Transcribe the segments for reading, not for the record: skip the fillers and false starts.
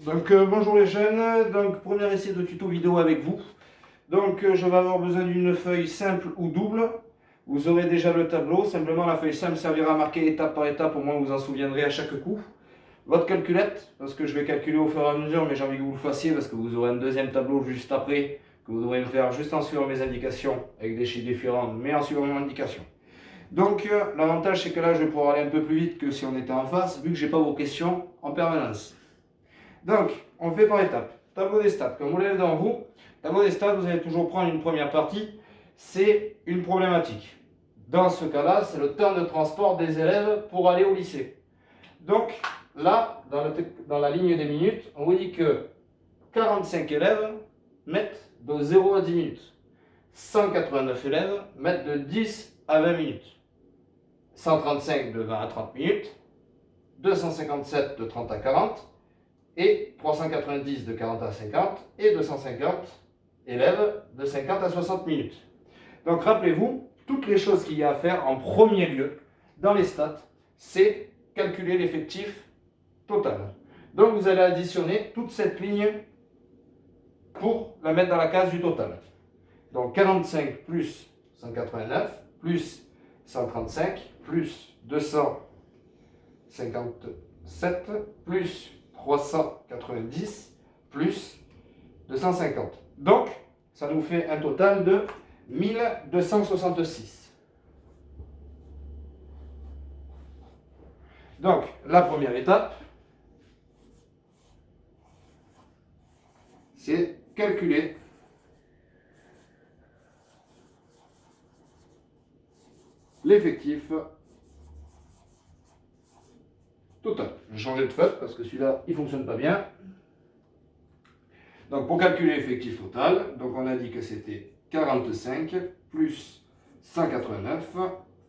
Bonjour les jeunes, premier essai de tuto vidéo avec vous. Je vais avoir besoin d'une feuille simple ou double. Vous aurez déjà le tableau, simplement la feuille simple servira à marquer étape par étape, au moins vous en souviendrez à chaque coup. Votre calculette, parce que je vais calculer au fur et à mesure, mais j'ai envie que vous le fassiez parce que vous aurez un deuxième tableau juste après, que vous devrez me faire juste en suivant mes indications, avec des chiffres différents, mais en suivant mon indication. L'avantage c'est que là je vais pouvoir aller un peu plus vite que si on était en face, vu que je n'ai pas vos questions en permanence. On fait par étapes. Tableau des stats, comme vous l'avez devant vous, tableau des stats, vous allez toujours prendre une première partie, c'est une problématique. Dans ce cas-là, c'est le temps de transport des élèves pour aller au lycée. Donc, là, dans la ligne des minutes, on vous dit que 45 élèves mettent de 0 à 10 minutes. 189 élèves mettent de 10 à 20 minutes. 135 de 20 à 30 minutes. 257 de 30 à 40. Et 390 de 40 à 50 et 250 élèves de 50 à 60 minutes. Donc rappelez-vous, toutes les choses qu'il y a à faire en premier lieu dans les stats, c'est calculer l'effectif total. Donc vous allez additionner toute cette ligne pour la mettre dans la case du total. Donc 45 plus 189 plus 135 plus 257 plus 390 plus 250. Donc, ça nous fait un total de 1266. Donc, la première étape, c'est calculer l'effectif total. Je vais changer de feuille parce que celui-là, il ne fonctionne pas bien. Donc, pour calculer l'effectif total, donc on a dit que c'était 45 plus 189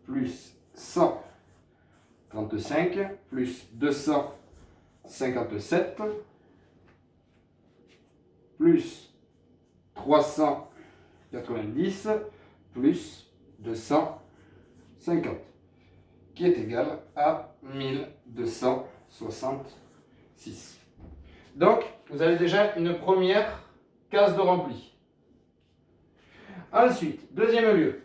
plus 135 plus 257 plus 390 plus 250, qui est égal à 1266. Donc, vous avez déjà une première case de rempli. Ensuite, deuxième lieu,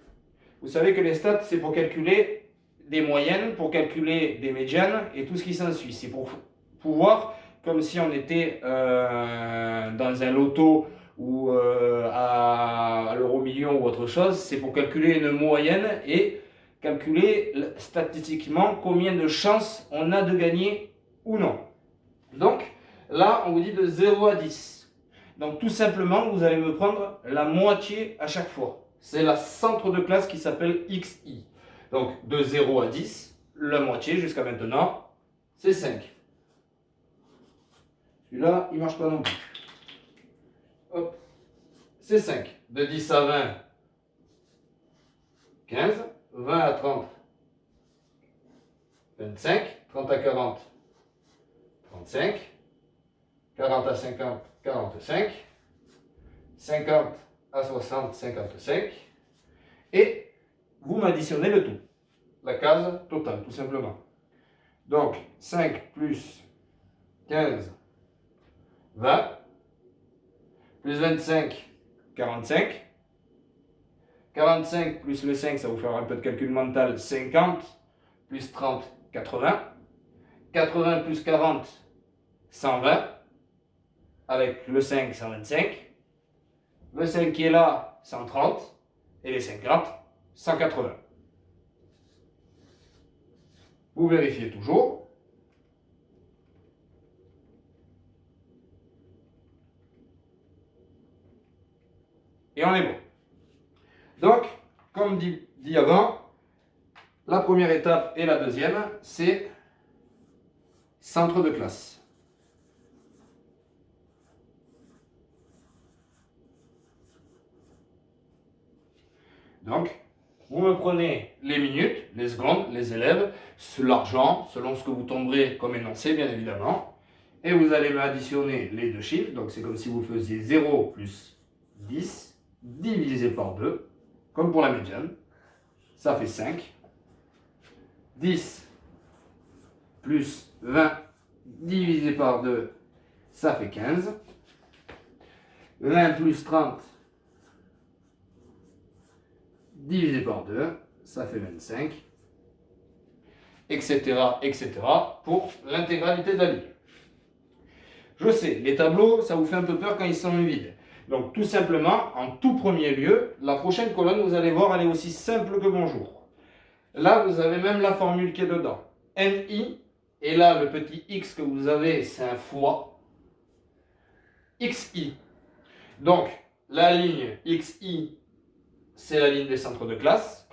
vous savez que les stats, c'est pour calculer des moyennes, pour calculer des médianes et tout ce qui s'ensuit. C'est pour pouvoir, comme si on était dans un loto ou à l'euro million ou autre chose, c'est pour calculer une moyenne et calculer statistiquement combien de chances on a de gagner ou non. Donc, là, on vous dit de 0 à 10. Donc, tout simplement, vous allez me prendre la moitié à chaque fois. C'est la centre de classe qui s'appelle XI. Donc, de 0 à 10, la moitié jusqu'à maintenant, c'est 5. Celui-là, il ne marche pas non plus. Hop, c'est 5. De 10 à 20, 15. 20 à 30, 25. 30 à 40, 35. 40 à 50, 45. 50 à 60, 55. Et vous m'additionnez le tout. La case totale, tout simplement. Donc, 5 plus 15, 20. Plus 25, 45. 45 plus le 5, ça va vous faire un peu de calcul mental, 50. Plus 30, 80. 80 plus 40, 120. Avec le 5, 125. Le 5 qui est là, 130. Et les 50, 180. Vous vérifiez toujours. Et on est bon. Donc, comme dit avant, la première étape et la deuxième, c'est centre de classe. Donc, vous me prenez les minutes, les secondes, les élèves, l'argent, selon ce que vous tomberez comme énoncé, bien évidemment. Et vous allez m'additionner les deux chiffres. Donc, c'est comme si vous faisiez 0 plus 10 divisé par 2, comme pour la médiane. Ça fait 5. 10 plus 20 divisé par 2, ça fait 15. 20 plus 30 divisé par 2, ça fait 25. Etc. etc. pour l'intégralité de la ligne. Je sais, les tableaux, ça vous fait un peu peur quand ils sont vides. Donc tout simplement, en tout premier lieu, la prochaine colonne, vous allez voir, elle est aussi simple que bonjour. Là, vous avez même la formule qui est dedans. NI, et là, le petit x que vous avez, c'est un fois XI. Donc, la ligne XI, c'est la ligne des centres de classe.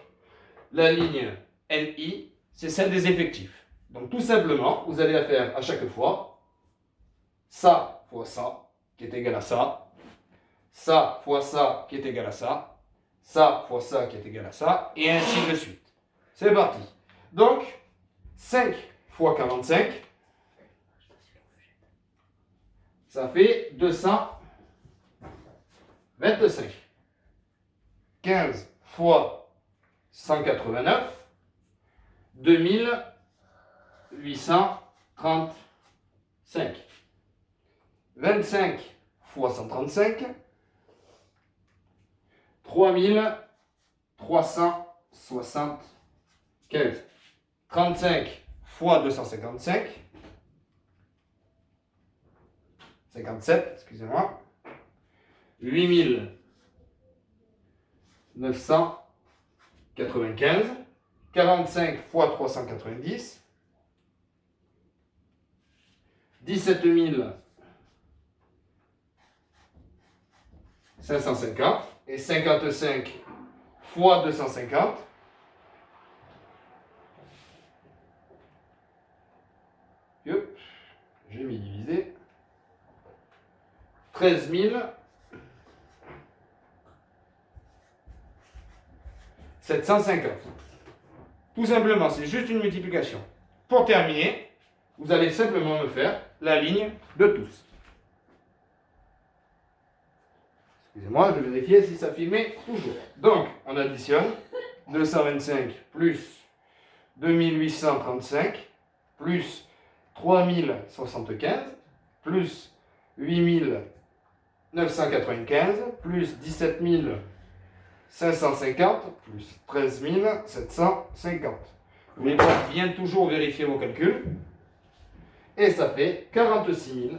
La ligne NI, c'est celle des effectifs. Donc tout simplement, vous allez faire à chaque fois ça fois ça, qui est égal à ça, ça fois ça, qui est égal à ça, ça fois ça, qui est égal à ça, et ainsi de suite. C'est parti. Donc, 5 fois 45, ça fait 225. 15 fois 189, 2835. 25 fois 135, 3375. 35 fois 255, 57, excusez-moi, 8995, 45 fois 390, 17550 et 55 fois 250. J'ai mis divisé. 13 750. Tout simplement, c'est juste une multiplication. Pour terminer, vous allez simplement me faire la ligne de tous. Excusez-moi, je vais vérifier si ça filmait toujours. Donc, on additionne 225 plus 2835 plus 3075 plus 8995 plus 17550 plus 13750. Vous allez bien toujours vérifier vos calculs. Et ça fait 46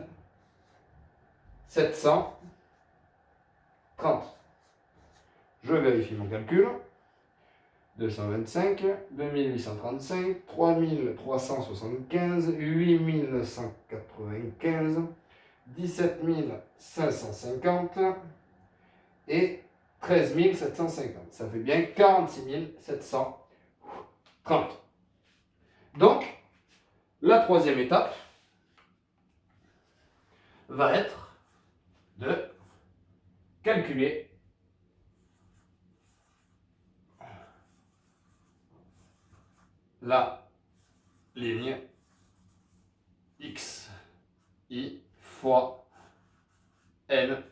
730. Je vérifie mon calcul. 225, 2835, 3375, 8995, 17 550 et 13 750. Ça fait bien 46 730. Donc, la troisième étape va être de calculer la ligne x, i fois n,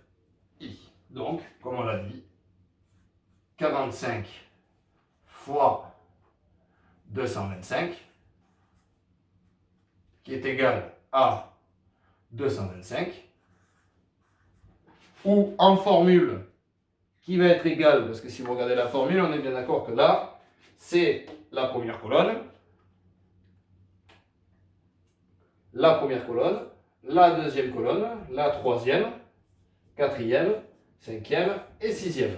i. Donc, comme on l'a dit, 45 fois 225, qui est égal à 225, ou en formule qui va être égale, parce que si vous regardez la formule, on est bien d'accord que là, c'est la première colonne, la deuxième colonne, la troisième, quatrième, cinquième et sixième.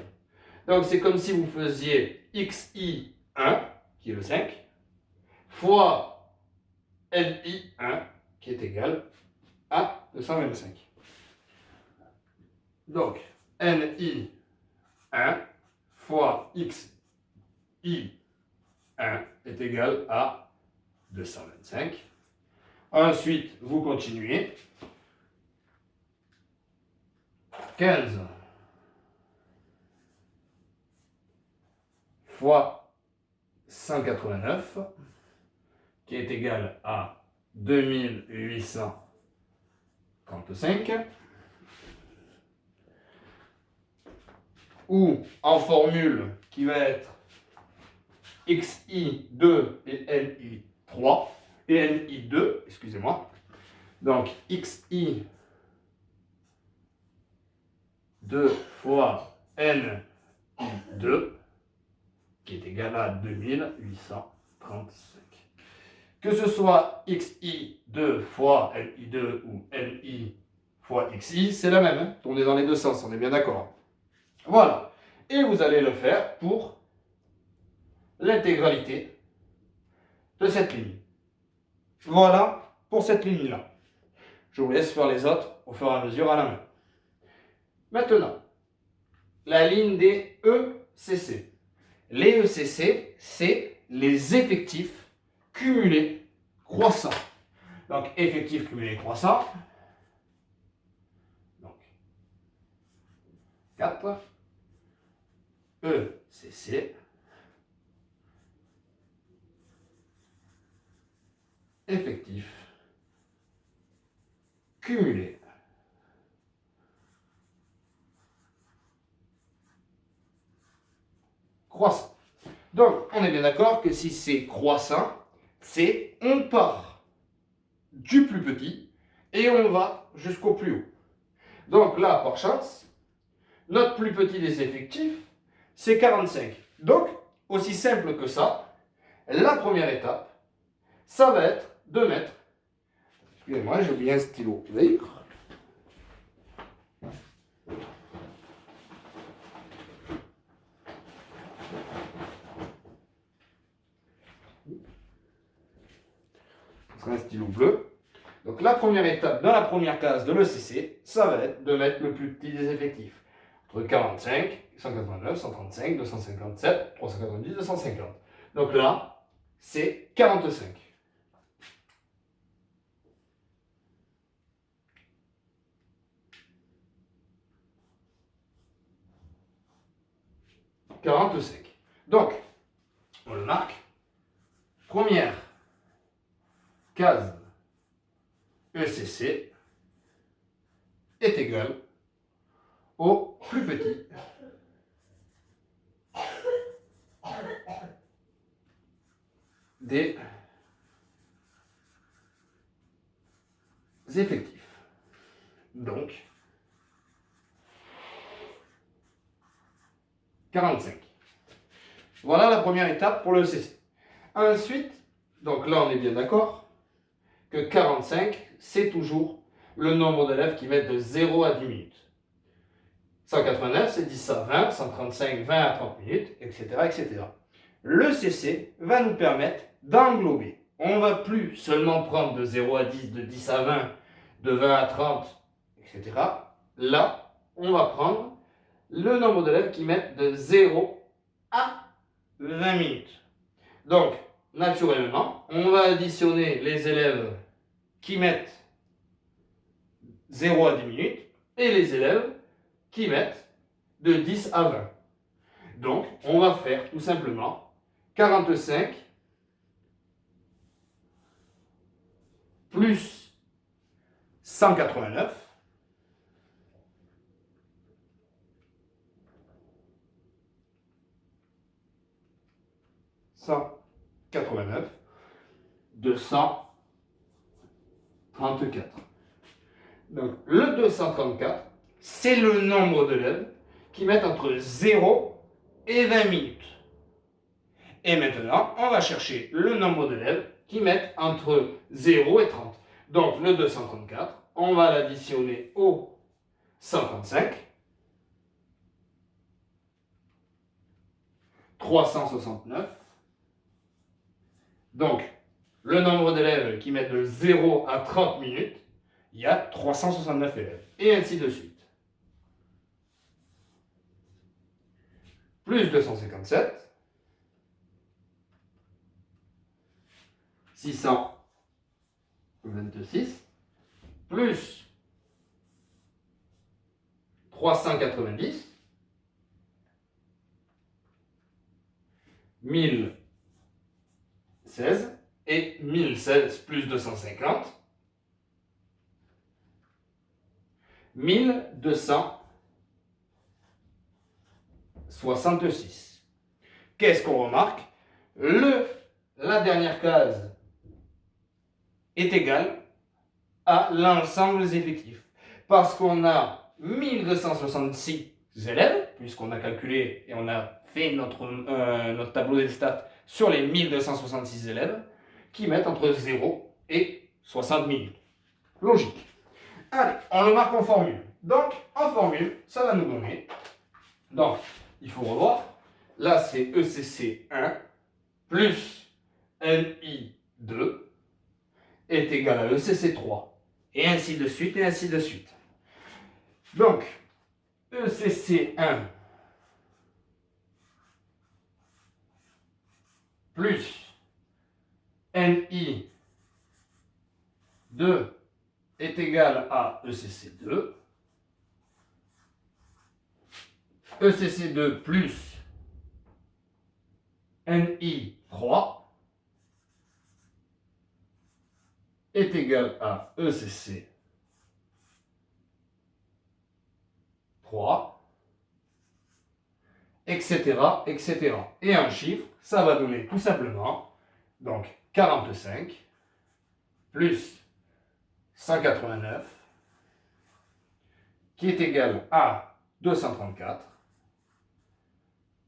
Donc c'est comme si vous faisiez xi1, qui est le 5, fois li1, qui est égal à 225. Donc, NI1 fois XI1 est égal à 225. Ensuite, vous continuez. 15 fois 189, qui est égal à 2835. Ou en formule qui va être XI2 et NI3, excusez-moi. Donc XI 2 fois NI2, qui est égal à 2835. Que ce soit XI2 fois LI2 ou LI fois XI, c'est la même. Hein, on est dans les deux sens, on est bien d'accord. Voilà. Et vous allez le faire pour l'intégralité de cette ligne. Voilà pour cette ligne-là. Je vous laisse faire les autres au fur et à mesure à la main. Maintenant, la ligne des ECC. Les ECC, c'est les effectifs cumulés croissants. Donc, effectifs cumulés croissants. Donc, 4. ECC. Effectifs cumulés croissant. Donc, on est bien d'accord que si c'est croissant, c'est on part du plus petit et on va jusqu'au plus haut. Donc là, par chance, notre plus petit des effectifs, c'est 45. Donc, aussi simple que ça, la première étape, ça va être de mettre, excusez-moi, j'ai oublié un stylo vert. Un stylo bleu. Donc la première étape dans la première case de l'ECC, ça va être de mettre le plus petit des effectifs. Entre 45, 189, 135, 257, 390, 250. Donc là, c'est 45. Donc, on le marque. Première case ECC est égal au plus petit des effectifs. Donc, 45. Voilà la première étape pour le ECC. Ensuite, donc là on est bien d'accord que 45, c'est toujours le nombre d'élèves qui mettent de 0 à 10 minutes. 189, c'est 10 à 20, 135, 20 à 30 minutes, etc. etc. Le CC va nous permettre d'englober. On ne va plus seulement prendre de 0 à 10, de 10 à 20, de 20 à 30, etc. Là, on va prendre le nombre d'élèves qui mettent de 0 à 20 minutes. Donc, naturellement, on va additionner les élèves qui mettent 0 à 10 minutes et les élèves qui mettent de 10 à 20. Donc, on va faire tout simplement 45 plus 189 189 234. Donc, le 234, c'est le nombre d'élèves qui mettent entre 0 et 20 minutes. Et maintenant, on va chercher le nombre d'élèves qui mettent entre 0 et 30. Donc, le 234, on va l'additionner au 135. 369. Donc, le nombre d'élèves qui mettent de 0 à 30 minutes, il y a 369 élèves. Et ainsi de suite. Plus 257. 626. Plus 390. 1016 et 1016 plus 250, 1266. Qu'est-ce qu'on remarque? La dernière case est égale à l'ensemble des effectifs. Parce qu'on a 1266 élèves, puisqu'on a calculé et on a fait notre tableau des stats sur les 1266 élèves, qui mettent entre 0 et 60 minutes. Logique. Allez, on le marque en formule. Donc, en formule, ça va nous donner. Donc, il faut revoir. Là, c'est ECC 1 plus NI 2 est égal à ECC 3. Et ainsi de suite, et ainsi de suite. Donc, ECC 1 plus NI 2 est égal à ECC 2. ECC 2 plus NI 3 est égal à ECC 3, etc., etc. Et un chiffre, ça va donner tout simplement, donc 45 plus 189, qui est égal à 234,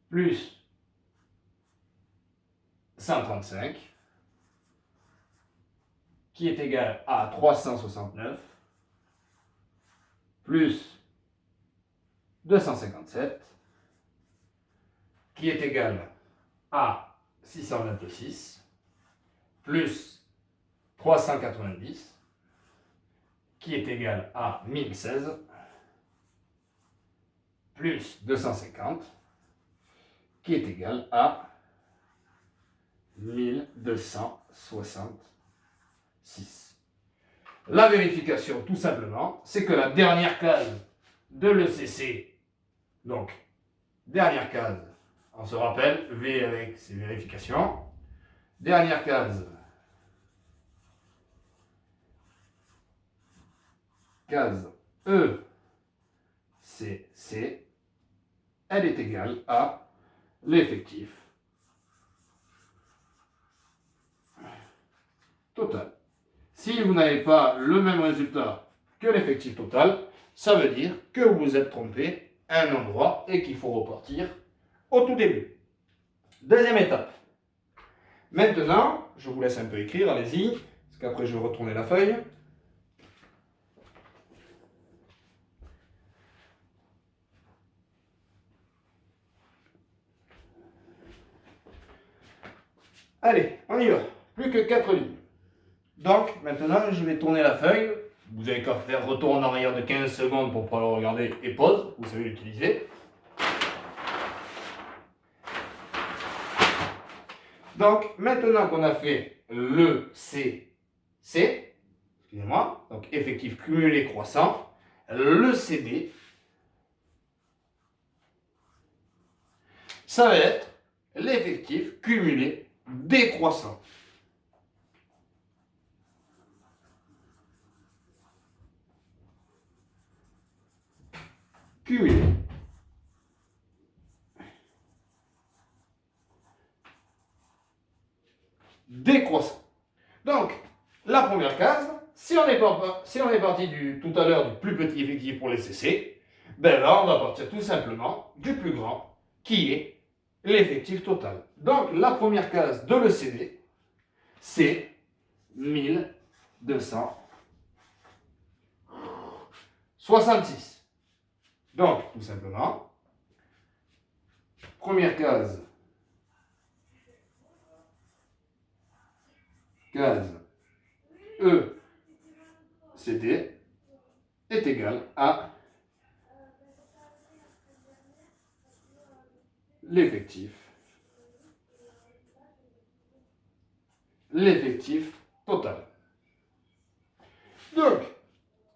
plus 135, qui est égal à 369, plus 257, qui est égal à 626, plus 390, qui est égal à 1016, plus 250, qui est égal à 1266. La vérification, tout simplement, c'est que la dernière case de l'ECC, donc, dernière case, on se rappelle, V avec ses vérifications, dernière case, case E, C, C, elle est égale à l'effectif total. Si vous n'avez pas le même résultat que l'effectif total, ça veut dire que vous vous êtes trompé à un endroit et qu'il faut repartir au tout début. Deuxième étape. Maintenant, je vous laisse un peu écrire, allez-y, parce qu'après je vais retourner la feuille. Allez, on y va. Plus que 4 lignes. Donc, maintenant, je vais tourner la feuille. Vous n'avez qu'à faire retour en arrière de 15 secondes pour pouvoir le regarder et pause. Vous savez l'utiliser. Donc, maintenant qu'on a fait le C, excusez-moi, donc effectif cumulé croissant, le CD, ça va être l'effectif cumulé décroissant. Cumulé. Décroissant. Donc, la première case, si on est parti tout à l'heure du plus petit effectif pour les CC, ben là, on va partir tout simplement du plus grand, qui est l'effectif total. Donc, la première case de l'ECD, c'est 1266. Donc, tout simplement, première case, case E, CD, est égale à l'effectif total. Donc,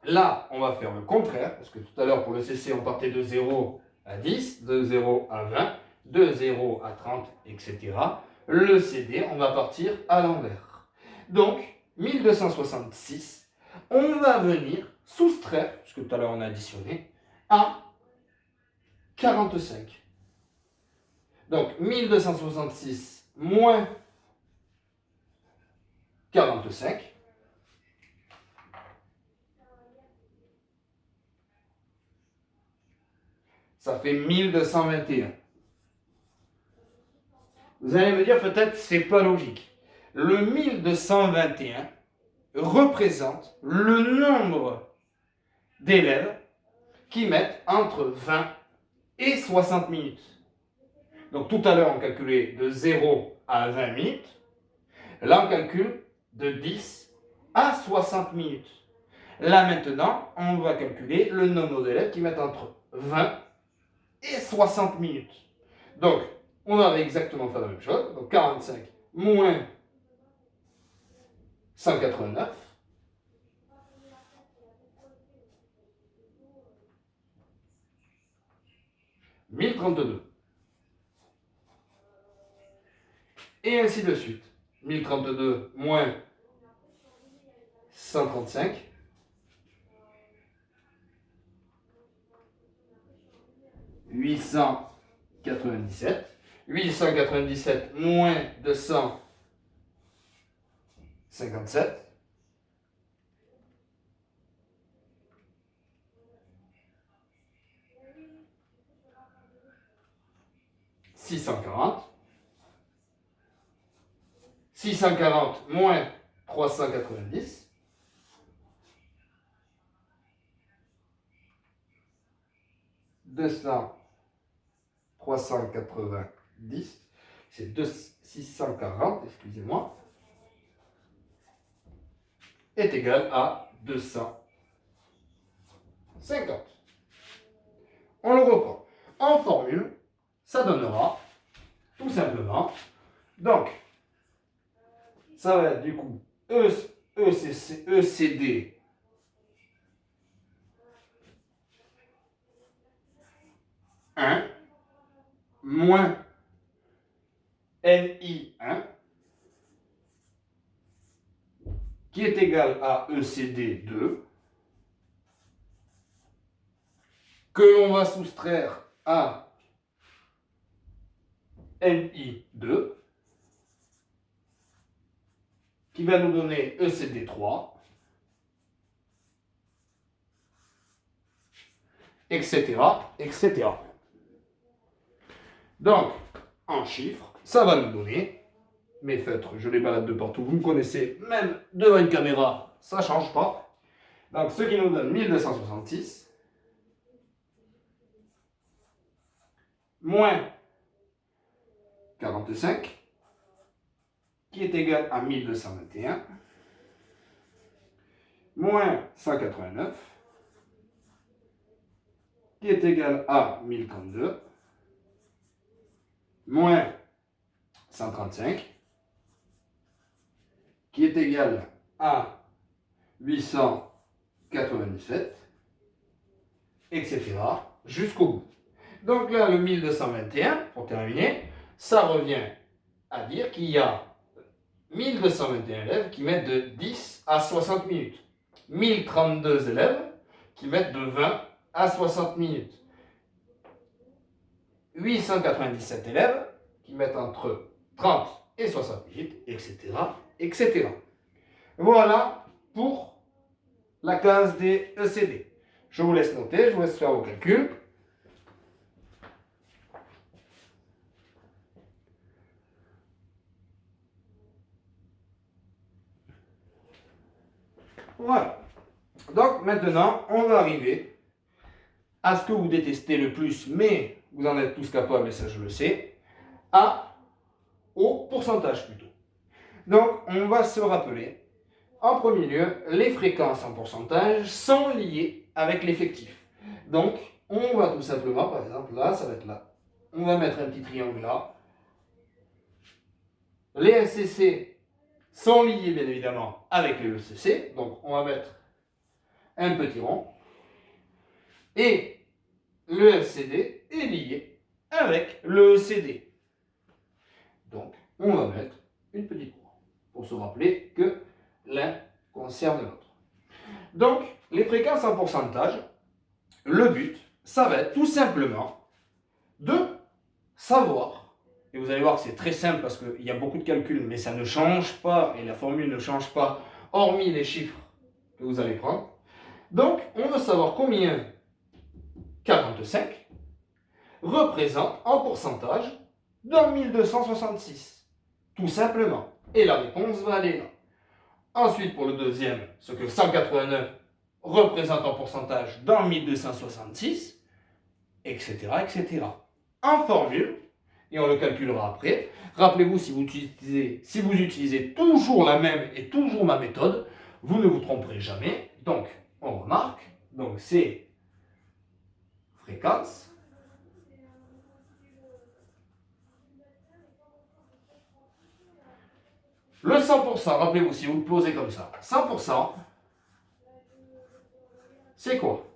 là, on va faire le contraire, parce que tout à l'heure, pour le CC, on partait de 0 à 10, de 0 à 20, de 0 à 30, etc. Le CD, on va partir à l'envers. Donc, 1266, on va venir soustraire, puisque tout à l'heure on a additionné, à 45. Donc, 1266 moins 45, ça fait 1221. Vous allez me dire peut-être c'est pas logique. Le 1221 représente le nombre d'élèves qui mettent entre 20 et 60 minutes. Donc tout à l'heure on calculait de 0 à 20 minutes. Là on calcule de 10 à 60 minutes. Là maintenant on va calculer le nombre d'élèves qui mettent entre 20 et 60 minutes. Donc on va exactement faire la même chose. Donc 45 moins 189. « 1032. Et ainsi de suite. 1032 moins 135. 897. 897 moins 257. 640. 640 moins 390. 200, 390, c'est 640, excusez-moi, est égal à 250. On le reprend. En formule, ça donnera tout simplement, donc, ça va être du coup ECD moins NI1 qui est égal à ECD2 que l'on va soustraire à NI2 qui va nous donner ECD3, etc., etc. Donc, en chiffres, ça va nous donner, mes feutres, je les balade de partout, vous me connaissez, même devant une caméra, ça ne change pas. Donc, ce qui nous donne 1266, moins 45, qui est égal à 1221, moins 189, qui est égal à 1032, moins 135, qui est égal à 897, etc. jusqu'au bout. Donc là, le 1221, pour terminer, ça revient à dire qu'il y a 1221 élèves qui mettent de 10 à 60 minutes. 1032 élèves qui mettent de 20 à 60 minutes. 897 élèves qui mettent entre 30 et 60 minutes, etc., etc. Voilà pour la case des ECD. Je vous laisse noter, je vous laisse faire vos calculs. Voilà. Donc maintenant, on va arriver à ce que vous détestez le plus, mais vous en êtes tous capables, et ça je le sais, au pourcentage plutôt. Donc, on va se rappeler, en premier lieu, les fréquences en pourcentage sont liées avec l'effectif. Donc, on va tout simplement, par exemple, là, ça va être là. On va mettre un petit triangle là. Les SCC sont liés, bien évidemment, avec les ECC. Donc, on va mettre un petit rond. Et le FCD est lié avec le ECD. Donc, on va mettre une petite croix pour se rappeler que l'un concerne l'autre. Donc, les fréquences en pourcentage, le but, ça va être tout simplement de savoir, et vous allez voir que c'est très simple parce qu'il y a beaucoup de calculs, mais ça ne change pas, et la formule ne change pas, hormis les chiffres que vous allez prendre. Donc, on veut savoir combien 45 représente en pourcentage dans 1266. Tout simplement. Et la réponse va aller là. Ensuite, pour le deuxième, ce que 189 représente en pourcentage dans 1266, etc., etc. En formule, et on le calculera après. Rappelez-vous, si vous utilisez toujours la même et toujours ma méthode, vous ne vous tromperez jamais. Donc, on remarque, donc c'est fréquence le 100%, rappelez-vous, si vous le posez comme ça, 100%, c'est quoi?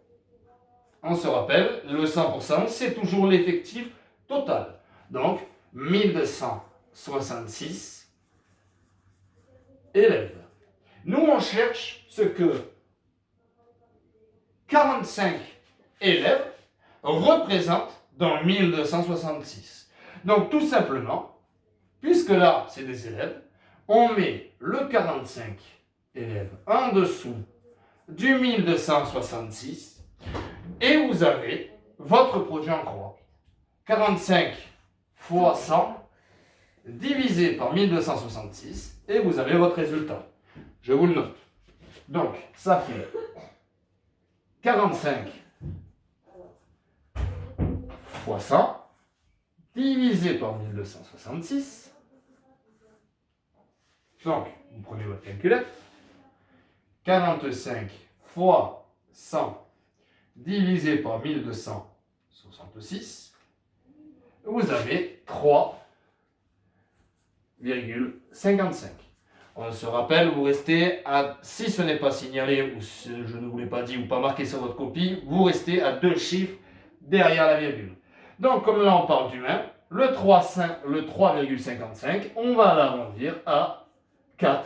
On se rappelle, le 100%, c'est toujours l'effectif total. Donc, 1266 élèves. Nous, on cherche ce que 45 élèves représentent dans 1266. Donc, tout simplement, puisque là, c'est des élèves, on met le 45 élèves en dessous du 1266 et vous avez votre produit en croix. 45 fois 100 divisé par 1266 et vous avez votre résultat. Je vous le note. Donc, ça fait 45 fois 100 divisé par 1266. Donc, vous prenez votre calculette. 45 fois 100 divisé par 1266. Vous avez 3,55. On se rappelle, vous restez à, si ce n'est pas signalé, ou si je ne vous l'ai pas dit, ou pas marqué sur votre copie, vous restez à 2 chiffres derrière la virgule. Donc, comme là on parle du même, le 3,55, on va l'arrondir à 4%.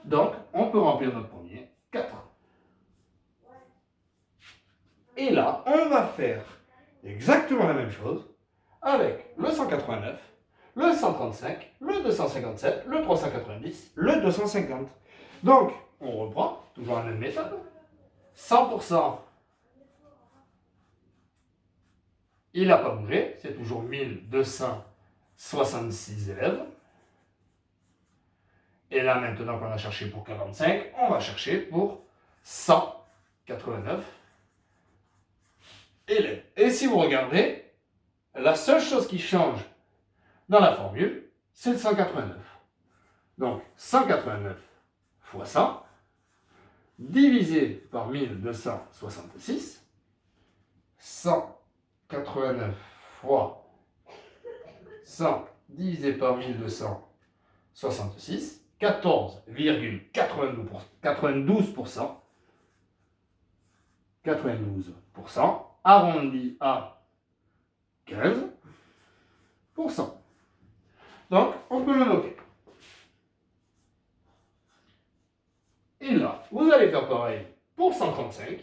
Donc, on peut remplir notre premier 4. Et là, on va faire exactement la même chose avec le 189, le 135, le 257, le 390, le 250. Donc, on reprend, toujours la même méthode. 100%, il n'a pas bougé, c'est toujours 1266 élèves. Et là, maintenant qu'on a cherché pour 45, on va chercher pour 189 élèves. Et si vous regardez, la seule chose qui change dans la formule, c'est le 189. Donc, 189 fois 100, divisé par 1266, 189 fois 100 divisé par 1266, 14,92%, 92%, arrondi à 15%. Donc, on peut le noter. Et là, vous allez faire pareil pour 135,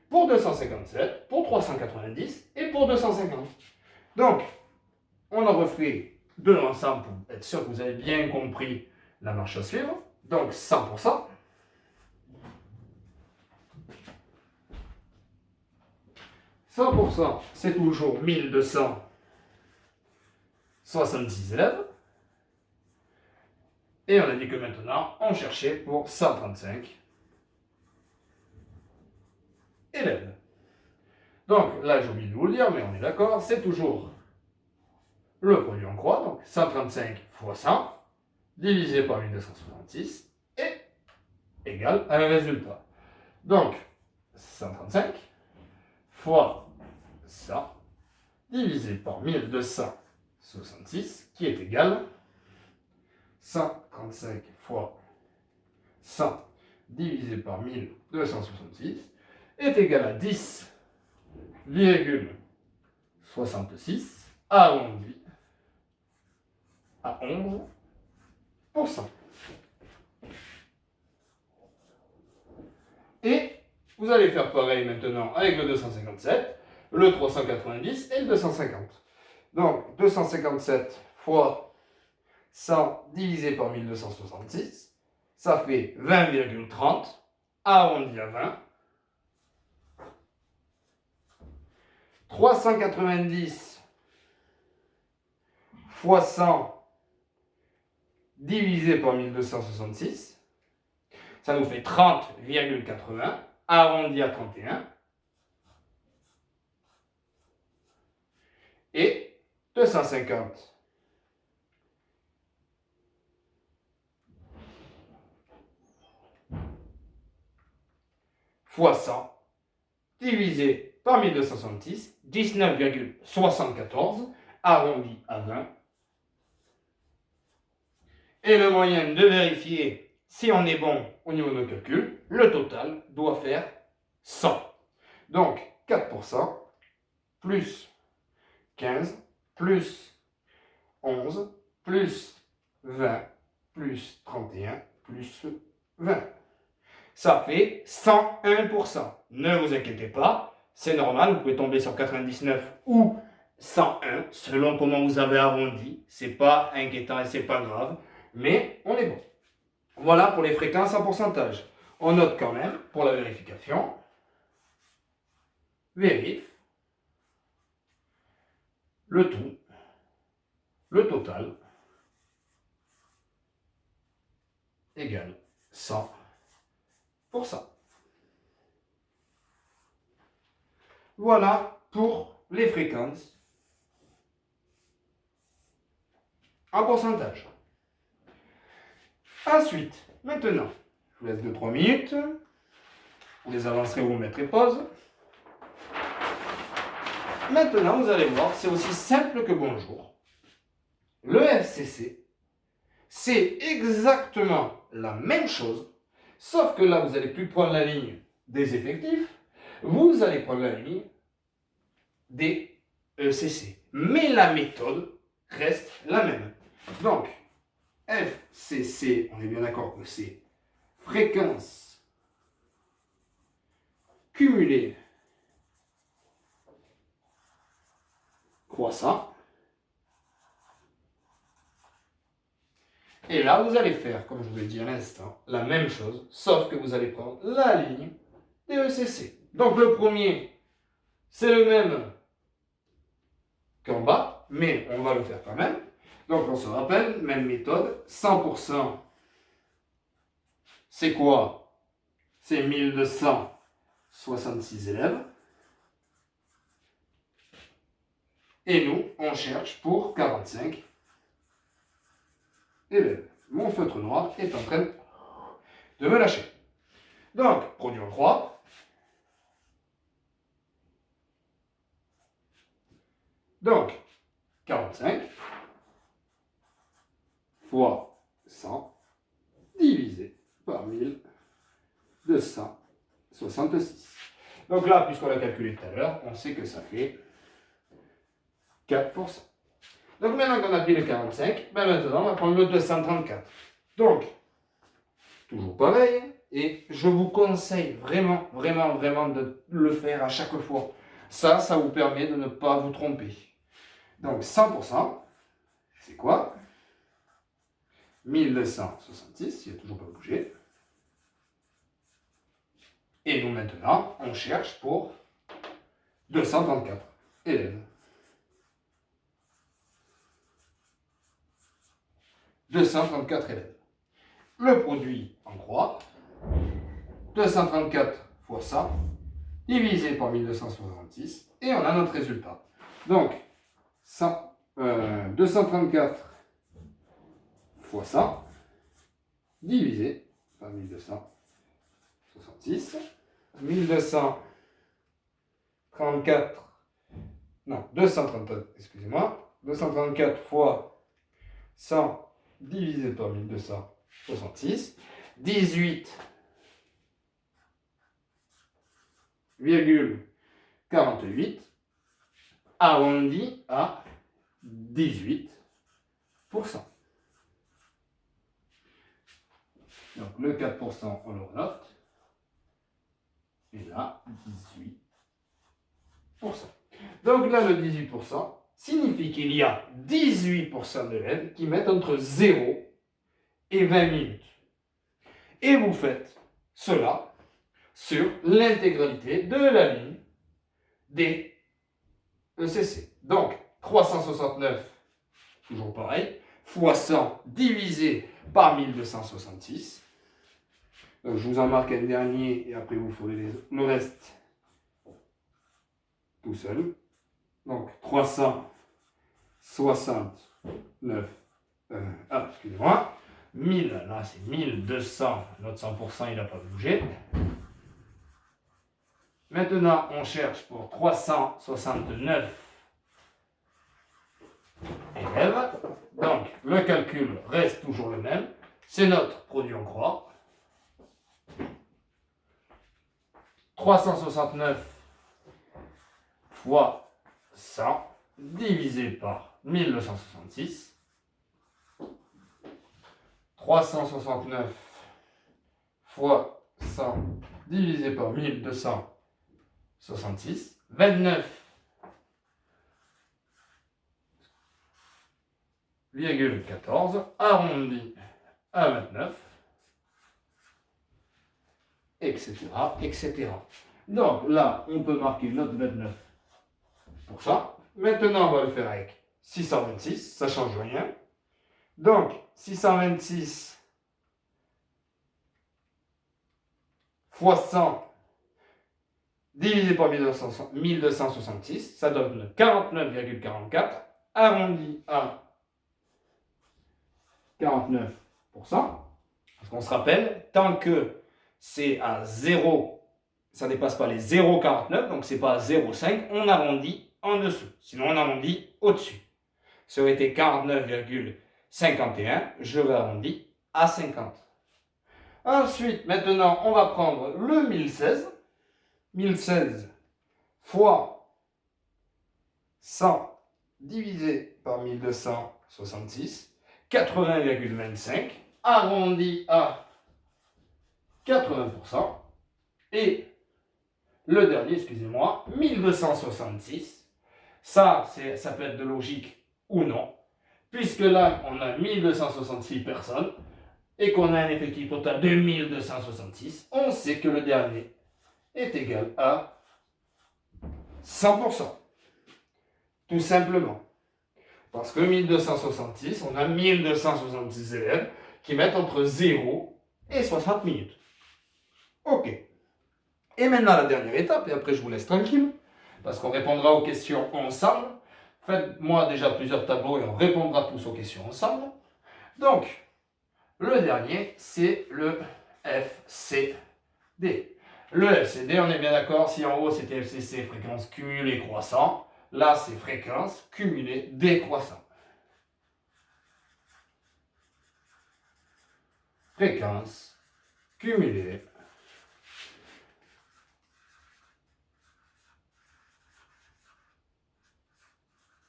pour 257, pour 390 et pour 250. Donc, on en refait deux ensemble pour être sûr que vous avez bien compris la marche à suivre. Donc, 100%. 100%, c'est toujours 1266 élèves. Et on a dit que maintenant, on cherchait pour 135 élèves. Donc là, j'ai oublié de vous le dire, mais on est d'accord, c'est toujours le produit en croix, donc 135 fois 100, divisé par 1266, et égal à un résultat. Donc, 135 fois 100, divisé par 1266, qui est égal 135 fois 100 divisé par 1266 est égal à 10,66 arrondi à 11%. Et vous allez faire pareil maintenant avec le 257, le 390 et le 250. Donc 257 fois 100 divisé par 1266, ça fait 20,30, arrondi à 20, 390 fois 100 divisé par 1266, ça nous fait 30,80, arrondi à 31, et 250 fois 100 divisé par 1266, 19,74, arrondi à 20. Et le moyen de vérifier si on est bon au niveau de nos calculs, le total doit faire 100. Donc 4% plus 15 plus 11 plus 20 plus 31 plus 20. Ça fait 101%. Ne vous inquiétez pas, c'est normal, vous pouvez tomber sur 99 ou 101, selon comment vous avez arrondi. C'est pas inquiétant et c'est pas grave, mais on est bon. Voilà pour les fréquences en pourcentage. On note quand même, pour la vérification, vérifie le tout, le total, égale 100%. Voilà pour les fréquences en pourcentage. Ensuite, maintenant, je vous laisse 2-3 minutes. Vous les avancerez ou vous mettrez pause. Maintenant, vous allez voir, c'est aussi simple que bonjour. Le FCC, c'est exactement la même chose, sauf que là, vous n'allez plus prendre la ligne des effectifs, vous allez prendre la ligne des ECC. Mais la méthode reste la même. Donc, FCC, on est bien d'accord que c'est fréquence cumulée croissant. Et là, vous allez faire, comme je vous l'ai dit à l'instant, la même chose, sauf que vous allez prendre la ligne des ECC. Donc le premier, c'est le même qu'en bas, mais on va le faire quand même. Donc on se rappelle, même méthode, 100%, c'est quoi? C'est 1266 élèves. Et nous, on cherche pour 45 élèves. Mon feutre noir est en train de me lâcher. Donc, produit en 3. Donc, 45 fois 100 divisé par 1266. Donc là, puisqu'on l'a calculé tout à l'heure, on sait que ça fait 4%. Donc maintenant qu'on a pris le 45, ben maintenant on va prendre le 234. Donc, toujours pareil, et je vous conseille vraiment, vraiment, vraiment de le faire à chaque fois. Ça vous permet de ne pas vous tromper. Donc 100%, c'est quoi? 1266, il n'a toujours pas bougé. Et nous maintenant, on cherche pour 234 élèves. 234 élèves. Le produit en croix, 234 fois ça, divisé par 1266, et on a notre résultat. Donc, 234 fois ça, divisé par 1266, 234, excusez-moi, 234 fois 100 divisé par 1266, 18,48, arrondi à 18%. Donc le 4%, on le note. Et là, 18%. Donc là, le 18% signifie qu'il y a 18% d'élèves qui mettent entre 0 et 20 minutes. Et vous faites cela sur l'intégralité de la ligne des ECC. Donc, 369, toujours pareil, fois 100 divisé par 1266. Donc, je vous en marque un dernier et après vous ferez le reste tout seul. Donc, 369, excusez-moi, 1000, là c'est 1200, notre 100% il n'a pas bougé. Maintenant, on cherche pour 369 élèves. Donc, le calcul reste toujours le même. C'est notre produit en croix. 369 fois 100 divisé par 1266. 369 fois 100 divisé par 1266. 29,14 arrondi à 29, etc., etc. Donc là, on peut marquer notre 29 pour ça. Maintenant, on va le faire avec 626, ça ne change rien. Donc, 626 fois 100 divisé par 1266, ça donne 49,44, arrondi à 49%. Parce qu'on se rappelle, tant que c'est à 0, ça ne dépasse pas les 0,49, donc c'est pas à 0,5, on arrondit en dessous. Sinon, on arrondit au-dessus. Ça aurait été 49,51, je l'arrondis à 50. Ensuite, maintenant, on va prendre le 1016. 1016 fois 100 divisé par 1266, 80,25, arrondi à 80%. Et le dernier, excusez-moi, 1266. Ça peut être de logique ou non, puisque là, on a 1266 personnes et qu'on a un effectif total de 1266. On sait que le dernier est égal à 100%. Tout simplement. Parce que 1266, on a 1266 élèves qui mettent entre 0 et 60 minutes. Ok. Et maintenant, la dernière étape, et après je vous laisse tranquille, parce qu'on répondra aux questions ensemble. Faites-moi déjà plusieurs tableaux et on répondra tous aux questions ensemble. Donc, le dernier, c'est le FCD. Le FCD, on est bien d'accord, si en haut c'était FCC, fréquence cumulée croissant, là c'est fréquence cumulée décroissant. Fréquence cumulée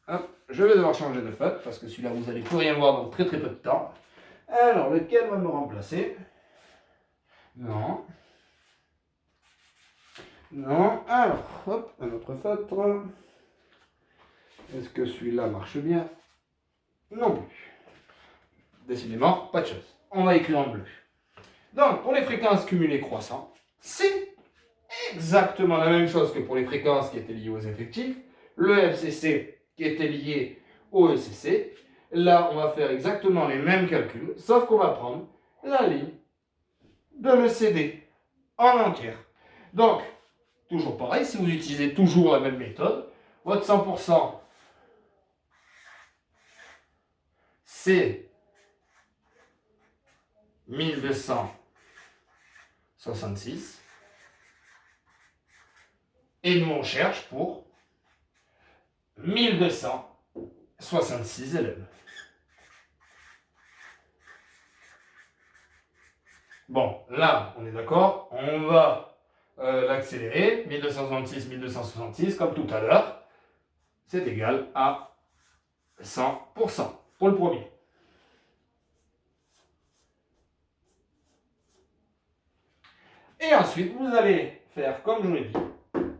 hop, je vais devoir changer de feuille parce que celui-là vous allez plus rien voir dans très peu de temps. Alors, lequel va me remplacer? Non. Non. Alors, hop, un autre feutre. Est-ce que celui-là marche bien? Non plus. Décidément, pas de chance. On va écrire en bleu. Donc, pour les fréquences cumulées croissantes, c'est exactement la même chose que pour les fréquences qui étaient liées aux effectifs. Le FCC qui était lié au ECC. Là, on va faire exactement les mêmes calculs, sauf qu'on va prendre la ligne de l'ECD en entière. Donc, toujours pareil, si vous utilisez toujours la même méthode, votre 100%, c'est 1266. Et nous, on cherche pour 1266 élèves. Bon, là, on est d'accord, on va l'accélérer, 1266, 1266, comme tout à l'heure, c'est égal à 100% pour le premier. Et ensuite, vous allez faire, comme je vous l'ai dit,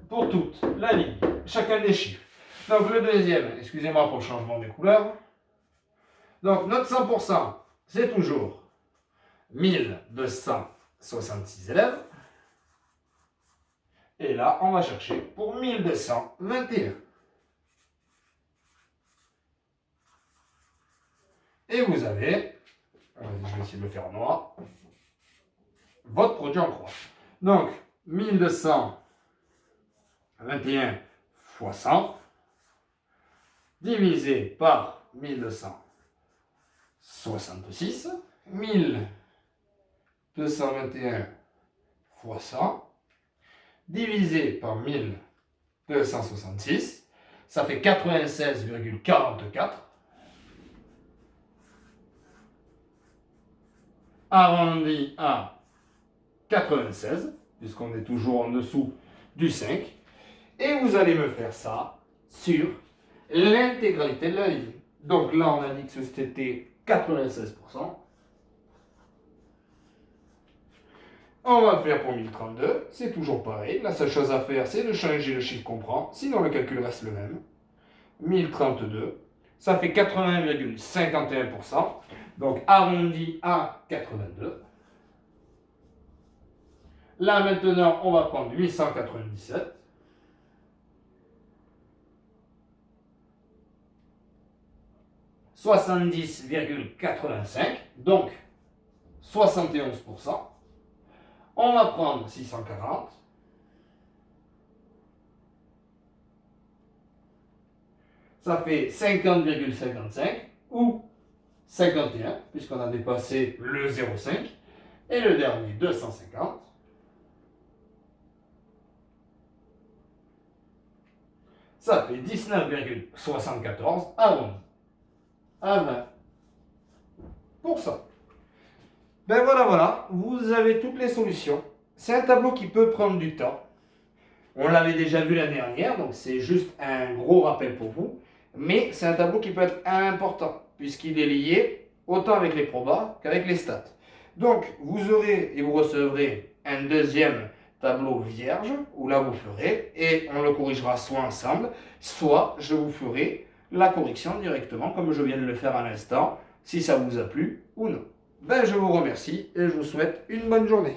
pour toute la ligne, chacun des chiffres. Donc le deuxième, excusez-moi pour le changement des couleurs. Donc notre 100%, c'est toujours 1266 élèves. Et là, on va chercher pour 1221. Et vous avez, je vais essayer de le faire en noir, votre produit en croix. Donc, 1221 fois 100 divisé par 1266, 1221 fois 100 divisé par 1266, ça fait 96,44. Arrondi à 96, puisqu'on est toujours en dessous du 5. Et vous allez me faire ça sur l'intégralité de la ligne. Donc là, on a dit que c'était 96%. On va faire pour 1032, c'est toujours pareil. La seule chose à faire, c'est de changer le chiffre qu'on prend, sinon le calcul reste le même. 1032, ça fait 80,51%. Donc arrondi à 82. Là maintenant, on va prendre 897. « 70,85, donc 71%. On va prendre 640. Ça fait 50,55 ou 51, puisqu'on a dépassé le 0,5. Et le dernier, 250. Ça fait 19,74 à 20%. Ben voilà, vous avez toutes les solutions. C'est un tableau qui peut prendre du temps. On l'avait déjà vu l'année dernière, donc c'est juste un gros rappel pour vous. Mais c'est un tableau qui peut être important, puisqu'il est lié autant avec les probas qu'avec les stats. Donc, vous aurez et vous recevrez un deuxième tableau vierge, où là vous ferez, et on le corrigera soit ensemble, soit je vous ferai la correction directement, comme je viens de le faire à l'instant, si ça vous a plu ou non. Ben, je vous remercie et je vous souhaite une bonne journée.